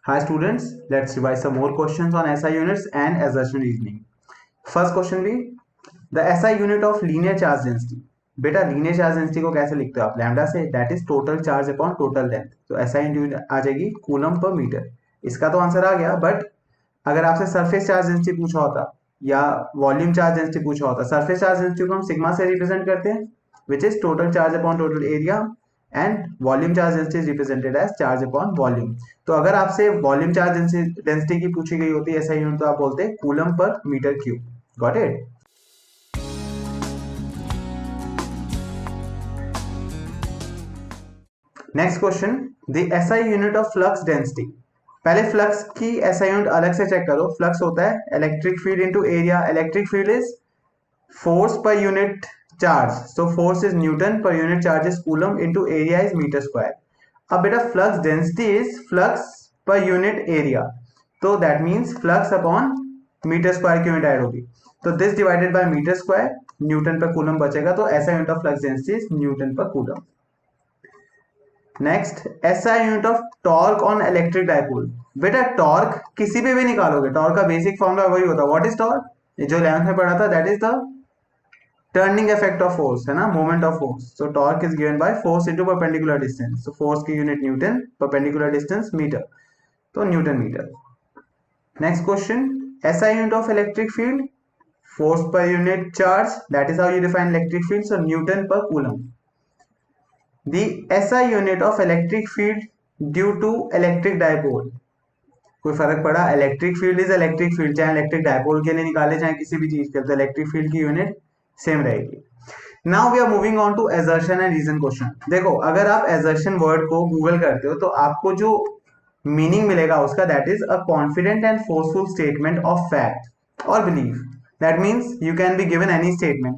Hi students, let's revise some more questions on SI units and assertion reasoning. First question भी, the SI unit of linear charge density. बेटा linear charge density को कैसे लिखते हो आप? Lambda से, that is total charge upon total length. तो SI unit आ जाएगी कूलम पर मीटर. इसका तो आंसर आ गया, बट अगर आपसे सरफेस चार्ज डेंसिटी पूछा होता या वॉल्यूम चार्ज डेंसिटी पूछा होता, सरफेस चार्ज डेंसिटी को हम सिग्मा से रिप्रेजेंट करते हैं, which is total charge upon total area, and volume charge density is represented as charge upon volume. तो अगर आपसे वॉल्यूम चार्ज डेंसिटी की पूछी गई होती है ऐसा यूनिट, तो आप बोलते हैं coulomb per metre cube. Got it? Next question, the SI unit of flux density. पहले फ्लक्स की एसआई यूनिट अलग से चेक करो. फ्लक्स होता है electric field into area. Electric field is force per unit charge, so force is Newton, per unit charge is Coulomb, into area is meter square. अब बेटा flux density is flux per unit area, तो that means flux upon meter square की unit add होगी, तो this divided by meter square, Newton per coulomb बचेगा, तो ऐसा unit of flux density is Newton per coulomb. Next, SI unit of torque on electric dipole. बेटा torque किसी पे भी निकालोगे, टॉर्क का बेसिक फॉर्मूला वही होता है. What is torque? जो 11th में पढ़ा था, that is the turning effect of force, है ना, moment of force. So torque is given by force into perpendicular distance. So force की unit newton, perpendicular distance metre, तो newton metre. Next question, SI unit of electric field, force per unit charge, that is how you define electric field, so newton per coulomb. The SI unit of electric field due to electric dipole. कोई फर्क पड़ा? Electric field is electric field, चाहे electric dipole के लिए निकाले चाहे किसी भी चीज के, तो इलेक्ट्रिक फील्ड की यूनिट सेम रहेगी. Now we are moving on to assertion and reason question. देखो, अगर आप assertion वर्ड को गूगल करते हो तो आपको जो मीनिंग मिलेगा उसका, that is a confident and forceful statement of fact और belief. That means you can be given any statement.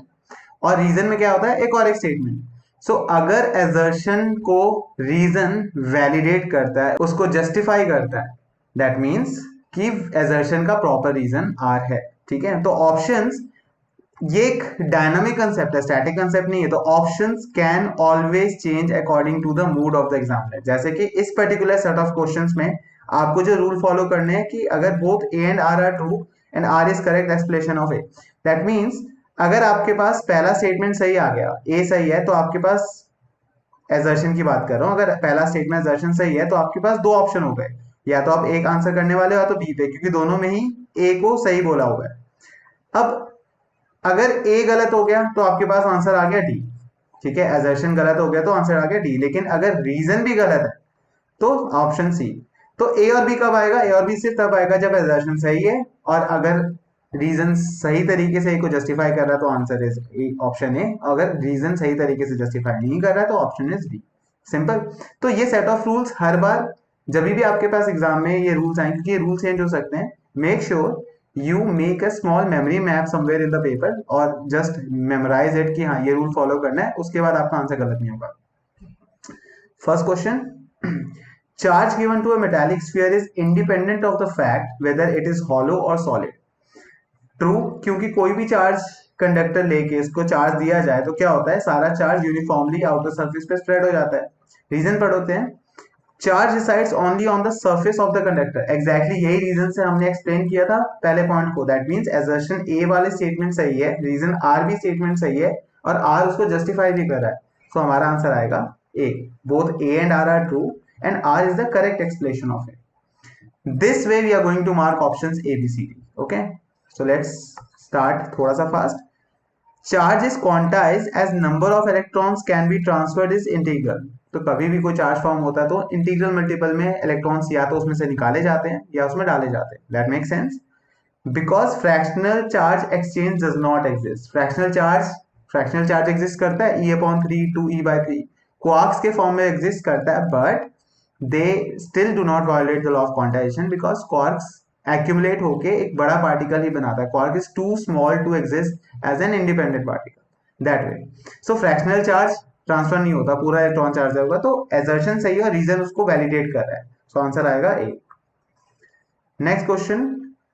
और रीजन में क्या होता है? एक और एक स्टेटमेंट. सो अगर assertion को रीजन वैलिडेट करता है, उसको जस्टिफाई करता है, दैट मीन्स कि assertion का प्रॉपर रीजन आर है. ठीक है, तो ऑप्शंस, ये एक डायनामिक कंसेप्ट है, स्टैटिक कंसेप्ट नहीं है. तो options can always change according to the mood of the examiner. जैसे कि इस पर्टिकुलर सेट ऑफ क्वेश्चंस में आपको जो रूल फॉलो करने हैं कि अगर both A and R are true and R is correct explanation of A, that means अगर आपके पास पहला स्टेटमेंट सही आ गया, ए सही है, तो आपके पास, assertion की बात कर रहा हूं, अगर पहला स्टेटमेंट assertion सही है तो आपके पास दो ऑप्शन हो गए, या तो आप एक आंसर करने वाले हो या तो बी पे, क्योंकि दोनों में ही ए को सही बोला हुआ है. अब अगर ए गलत हो गया तो आपके पास आंसर आ गया डी. ठीक है, assertion गलत हो गया तो आंसर आ गया डी. लेकिन अगर रीजन भी गलत है तो ऑप्शन सी. तो ए और बी कब आएगा? ए और बी सिर्फ तब आएगा जब assertion सही है, और अगर रीजन सही तरीके से ए को जस्टिफाई कर रहा है तो आंसर इज ऑप्शन ए. अगर रीजन सही तरीके से जस्टिफाई नहीं कर रहा है तो ऑप्शन इज बी. सिंपल. तो ये सेट ऑफ रूल्स हर बार जब भी आपके पास एग्जाम में ये रूल्स आए, क्योंकि ये रूल चेंज हो सकते हैं, make sure you make a small memory map somewhere in the paper और जस्ट मेमोराइज इट कि हाँ ये रूल फॉलो करना है, उसके बाद आपका आंसर गलत नहीं होगा. First question, charge given to a metallic sphere is independent of the fact whether it is hollow or solid. True, क्योंकि कोई भी चार्ज कंडक्टर लेके इसको चार्ज दिया जाए तो क्या होता है, सारा चार्ज यूनिफॉर्मली आउटर सरफेस पे स्प्रेड हो जाता है. रीजन पढ़ते हैं, charge resides only on the surface of the conductor. Exactly यही रीजन से हमने एक्सप्लेन किया था पहले पॉइंट को. दैट मींस assertion ए वाले स्टेटमेंट सही है, रीजन आर भी स्टेटमेंट सही है, और आर उसको जस्टिफाई भी कर रहा है. सो हमारा आंसर आएगा A. Both A and R true and R is the correct explanation of it. This way we are going to mark options A, B, C, D. Okay. So let's start थोड़ा सा fast. Charge is quantized as number of electrons can be transferred is integral. तो कभी भी कोई charge form होता है तो integral multiple में इलेक्ट्रॉन्स या तो उसमें से निकाले जाते हैं या उसमें डाले जाते हैं. That makes sense. Because fractional charge exchange does not exist. fractional charge exist करता है E/3 2E/3. quarks के फॉर्म में exist करता है, but they still do not violate the law of quantization because quarks accumulate होके एक बड़ा particle ही बनाता है. quark is too small to exist as an independent particle. that way. so fractional charge transfer नहीं होता, पूरा इलेक्ट्रॉन चार्ज होगा. तो assertion सही है और रीजन उसको वैलिडेट कर रहा है. सो आंसर आएगा A. Next question,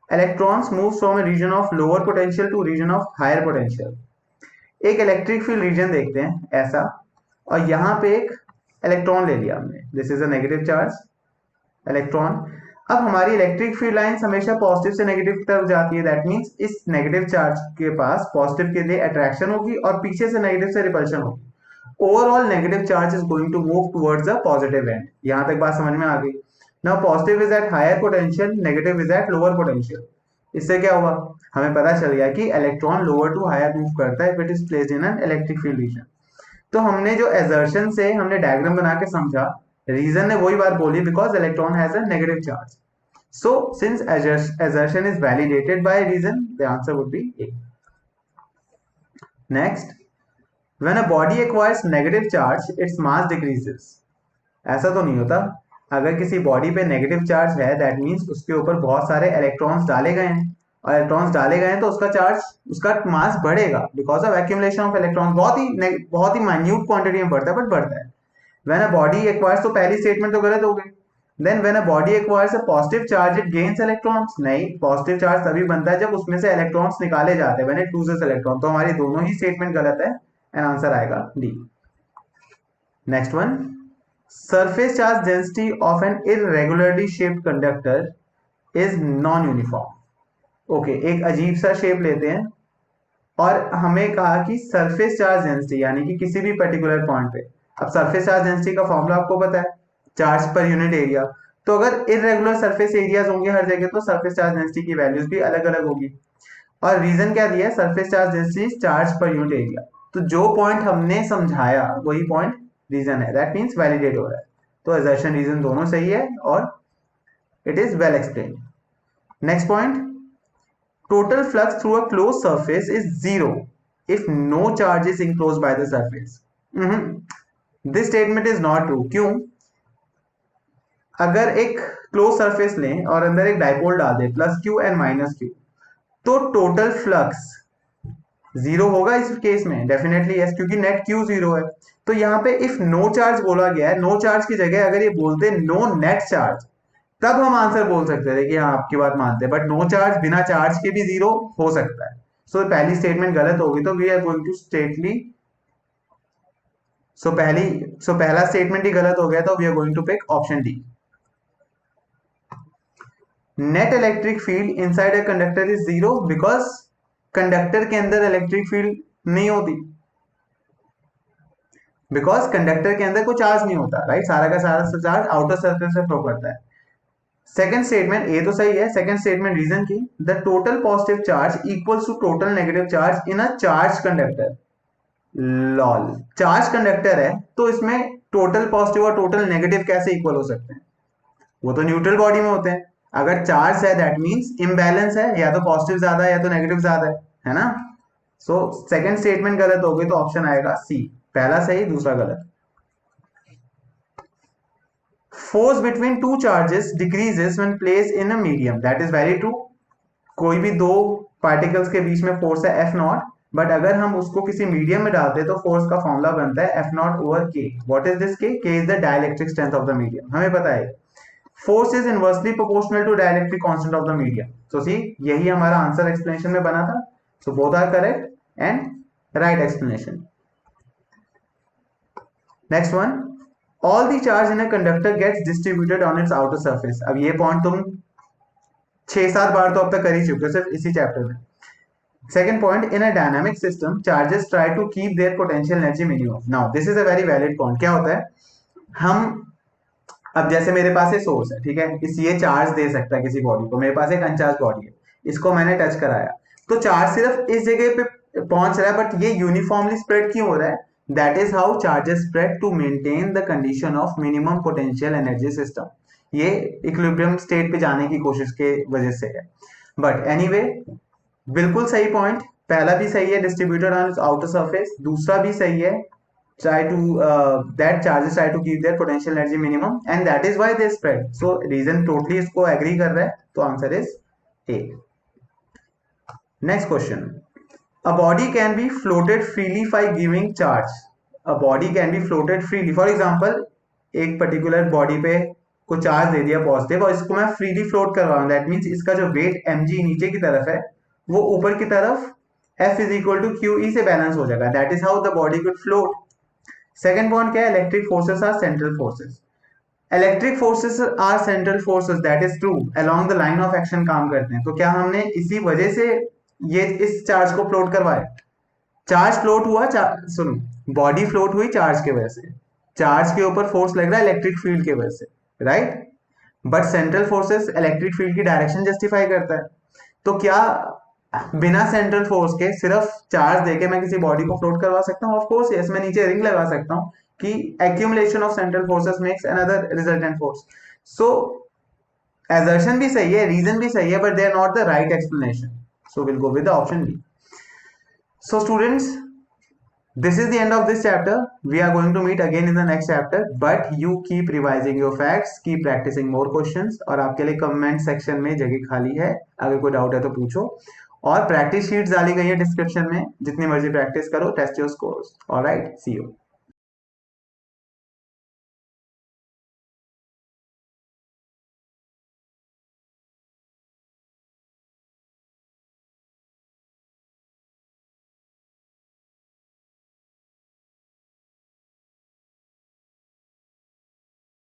electrons move from a region of lower potential to region of higher potential. एक इलेक्ट्रिक फील्ड रीजन देखते हैं ऐसा, और यहाँ पे एक इलेक्ट्रॉन ले लिया हमने. This is a negative charge electron. अब हमारी इलेक्ट्रिक फील्ड लाइंस हमेशा पॉजिटिव से नेगेटिव की तरफ जाती है, दैट मींस इस नेगेटिव चार्ज के पास पॉजिटिव के लिए अट्रैक्शन होगी और पीछे से नेगेटिव से रिपल्शन होगी। Overall negative charge is going to move towards the positive end. यहां तक बात समझ में आ गई। Now positive is at higher potential, negative is at lower potential. इससे क्या हुआ, हमें पता चल गया कि electron lower to higher move करता है if it is placed in an electric field region. तो हमने जो एजर्शन से हमने डायग्राम बना के समझा, रीजन ने वही बात बोली, because electron has a negative charge. So, since assertion is validated by reason, the answer would be A. Next, when a body acquires negative charge, its mass decreases. ऐसा तो नहीं होता। अगर किसी बॉडी पे नेगेटिव चार्ज है, that means उसके ऊपर बहुत सारे इलेक्ट्रॉन्स डाले गए हैं, और इलेक्ट्रॉन्स डाले गए हैं तो उसका चार्ज, उसका मास बढ़ेगा because of accumulation of electrons. बहुत ही माइन्यूट क्वांटिटी में बढ़ता है, बट बढ़ता है। व्हेन अ बॉडी एक्वायर्स, तो पहली स्टेटमेंट तो गलत हो गई। Then when a body acquires a positive charge, it gains electrons. नहीं, पॉजिटिव चार्ज तभी बनता है जब उसमें से इलेक्ट्रॉन्स निकाले जाते हैं, when it loses electron। तो हमारी दोनों ही स्टेटमेंट गलत है, एंड आंसर आएगा D. Next one, surface charge density of an irregularly shaped conductor is non uniform. Okay, एक अजीब सा शेप लेते हैं और हमें कहा कि सरफेस चार्ज डेंसिटी, यानी कि किसी भी पर्टिकुलर पॉइंट पे। अब सरफेस चार्ज डेंसिटी का फॉर्मूला आपको पता है, चार्ज पर यूनिट एरिया। तो अगर इरेगुलर सरफेस एरियाज होंगे हर जगह, तो सरफेस चार्ज डेंसिटी की वैल्यूज भी अलग अलग होगी। और रीजन क्या दिया है, surface charge density charge per unit area. तो जो पॉइंट हमने समझाया वही पॉइंट रीजन है, दैट मींस वैलिडेट हो रहा है। तो असर्शन रीजन दोनों सही है और it is well explain. Next point, total flux through a close surface is zero if no charge is enclose by the surface. This statement is not true. क्यों? अगर एक क्लोज सरफेस लें और अंदर एक डाइपोल डाल दें plus Q and minus Q, तो टोटल फ्लक्स जीरो होगा इस केस में, डेफिनेटली यस, क्योंकि नेट क्यू जीरो है। तो यहाँ पे इफ नो चार्ज बोला गया है, नो चार्ज की जगह अगर ये बोलते नो नेट चार्ज, तब हम आंसर बोल सकते थे कि हाँ आपकी बात मानते हैं। बट नो चार्ज, बिना चार्ज के भी जीरो हो सकता है। सो पहली स्टेटमेंट गलत होगी, तो we are going to stately, पहला स्टेटमेंट ही गलत हो गया, तो we are going to pick option D. Net electric field inside a conductor is zero because conductor के अंदर इलेक्ट्रिक फील्ड नहीं होती, बिकॉज कंडक्टर के अंदर कोई चार्ज नहीं होता, राइट। सारा का सारा चार्ज आउटर सर्कल से फ्लो करता है। सेकंड स्टेटमेंट ए तो सही है। सेकंड स्टेटमेंट रीजन की, the total positive charge equals to total negative charge in a charge conductor. लॉल, चार्ज कंडक्टर है तो इसमें टोटल पॉजिटिव और टोटल नेगेटिव कैसे इक्वल हो सकते हैं? वो तो न्यूट्रल बॉडी में होते हैं। अगर चार्ज है दैट मींस इम्बैलेंस है, या तो पॉजिटिव ज्यादा है या तो नेगेटिव ज्यादा है ना। सो सेकंड स्टेटमेंट गलत हो गई, तो ऑप्शन आएगा सी, पहला सही दूसरा गलत। Force between two charges decreases when placed in a medium, that is very true. कोई भी दो पार्टिकल्स के बीच में फोर्स है एफ नॉट, बट अगर हम उसको किसी मीडियम में डालते हैं तो फोर्स का फॉर्मूला बनता है F naught over K. What is this K? K is the dielectric strength of the medium, हमें पता है। Force is inversely proportional to dielectric constant of the medium. So C, यही हमारा आंसर एक्सप्लेनेशन में बना था। So both are correct and right explanation. Next one, all the charge in a conductor gets distributed on its outer surface. अब ये point तुम 6-7 बार तो अब तक कर ही चुके हो सिर्फ इसी चैप्टर में। Second point, in a dynamic system, charges try to keep their potential energy minimum. Now, this is a very valid point. क्या होता है, हम अब जैसे मेरे पास ये सोर्स है, ठीक है, इस ये चार्ज दे सकता है किसी बॉडी को। मेरे पास एक अनचार्ज बॉडी है, इसको मैंने टच कराया, तो चार्ज सिर्फ इस जगह पे पहुंच रहा है, बट ये यूनिफॉर्मली स्प्रेड क्यों हो रहा है? That is how charges spread to maintain the condition of minimum potential energy system. ये इक्विलिब्रियम स्टेट पे जाने की कोशिश के वजह से है। बट एनीवे, बिल्कुल सही पॉइंट, पहला भी सही है, डिस्ट्रीब्यूटेड ऑन आउटर सरफेस। दूसरा भी सही है, try to that charges try to keep their potential energy minimum and that is why they spread. So reason totally इसको agree कर रहा है, तो answer is A. Next question, a body can be floated freely by giving charge. A body can be floated freely. For example, एक particular body पे को charge दे दिया positive, और इसको मैं फ्रीली फ्लोट कर रहा हूँ, दैट मीन्स इसका जो वेट mg नीचे की तरफ है वो ऊपर की तरफ F is equal to QE से बैलेंस हो जाएगा। That is how the body could float. Second point क्या है? Electric forces are central forces. Electric forces are central forces, that is true, along the line of action काम करते हैं। तो क्या हमने इसी वजह से ये इस चार्ज को फ्लोट करवाया? चार्ज फ्लोट हुआ, सुनो, बॉडी फ्लोट हुई चार्ज की वजह से, चार्ज के ऊपर फोर्स लग रहा है इलेक्ट्रिक फील्ड की वजह से, right? But central forces electric field की डायरेक्शन जस्टिफाई करता है। तो क्या बिना सेंट्रल फोर्स के सिर्फ चार्ज देके मैं किसी बॉडी को फ्लोट करवा सकता हूँ? ऑफ कोर्स यस, मैं नीचे रिंग लगा सकता हूँ कि accumulation of central forces makes another resultant force. So assertion भी सही है, रीजन भी सही है, but they are not the right explanation, so will go with the option B. So students, this is the end of this chapter. We are going to meet again in the next chapter, but you keep revising your facts, keep practicing more questions, और आपके लिए comment section में जगह खाली है, अगर कोई doubt है तो पूछो, और प्रैक्टिस शीट्स डाली गई है डिस्क्रिप्शन में, जितनी मर्जी प्रैक्टिस करो, test your scores. Alright, see you.